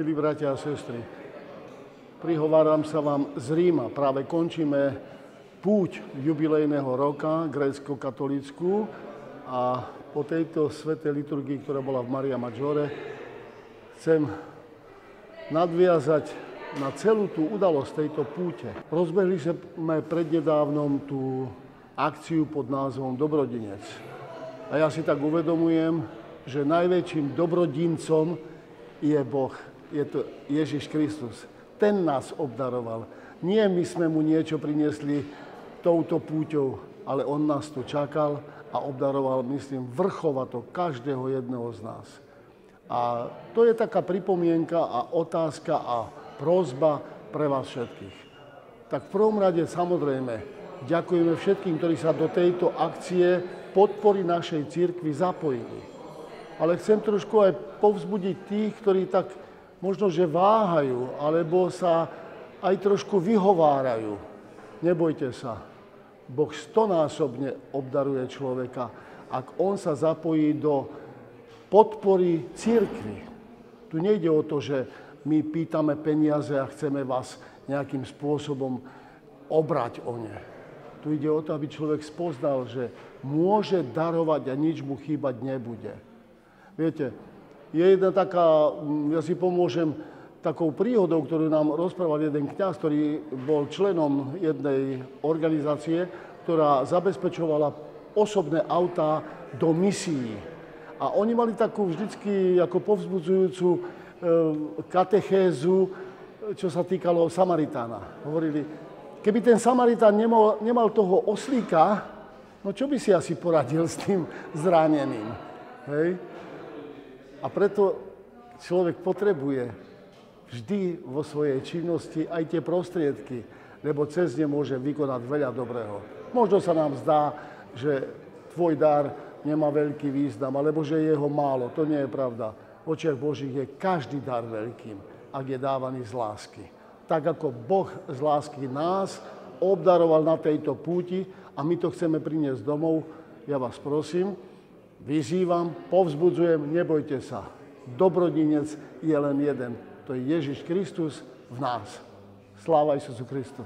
Milí bratia a sestry, prihováram sa vám z Ríma. Práve končíme púť jubilejného roka grécko-katolícku a po tejto svätej liturgii, ktorá bola v Maria Maggiore, chcem nadviazať na celú tú udalosť tejto púte. Rozbehli sme prednedávnom tú akciu pod názvom Dobrodienec. A ja si tak uvedomujem, že najväčším dobrodincom je Boh, je to Ježiš Kristus. Ten nás obdaroval. Nie my sme mu niečo priniesli touto púťou, ale on nás tu čakal a obdaroval, myslím, vrchovato každého jedného z nás. A to je taká pripomienka a otázka a prosba pre vás všetkých. Tak v prvom rade samozrejme ďakujeme všetkým, ktorí sa do tejto akcie podpory našej cirkvi zapojili. Ale chcem trošku aj povzbudiť tých, ktorí tak možno, že váhajú, alebo sa aj trošku vyhovárajú. Nebojte sa. Boh stonásobne obdaruje človeka, ak on sa zapojí do podpory cirkvi. Tu nejde o to, že my pýtame peniaze a chceme vás nejakým spôsobom obrať o ne. Tu ide o to, aby človek spoznal, že môže darovať a nič mu chýbať nebude. Viete, je jedna taká, ja si pomôžem takou príhodou, ktorú nám rozprával jeden kňaz, ktorý bol členom jednej organizácie, ktorá zabezpečovala osobné autá do misií. A oni mali takú vždycky ako povzbudzujúcu katechézu, čo sa týkalo Samaritána. Hovorili, keby ten Samaritán nemal toho oslíka, no čo by si asi poradil s tým zraneným? Hej? A preto človek potrebuje vždy vo svojej činnosti aj tie prostriedky, lebo cez ne môže vykonať veľa dobrého. Možno sa nám zdá, že tvoj dar nemá veľký význam, alebo že je jeho málo. To nie je pravda. V očiach Božích je každý dar veľkým, ak je dávaný z lásky. Tak ako Boh z lásky nás obdaroval na tejto púti a my to chceme priniesť domov, ja vás prosím, vyzývam, povzbudzujem, nebojte sa. Dobrodinec je len jeden. To je Ježiš Kristus v nás. Sláva Isusu Kristu.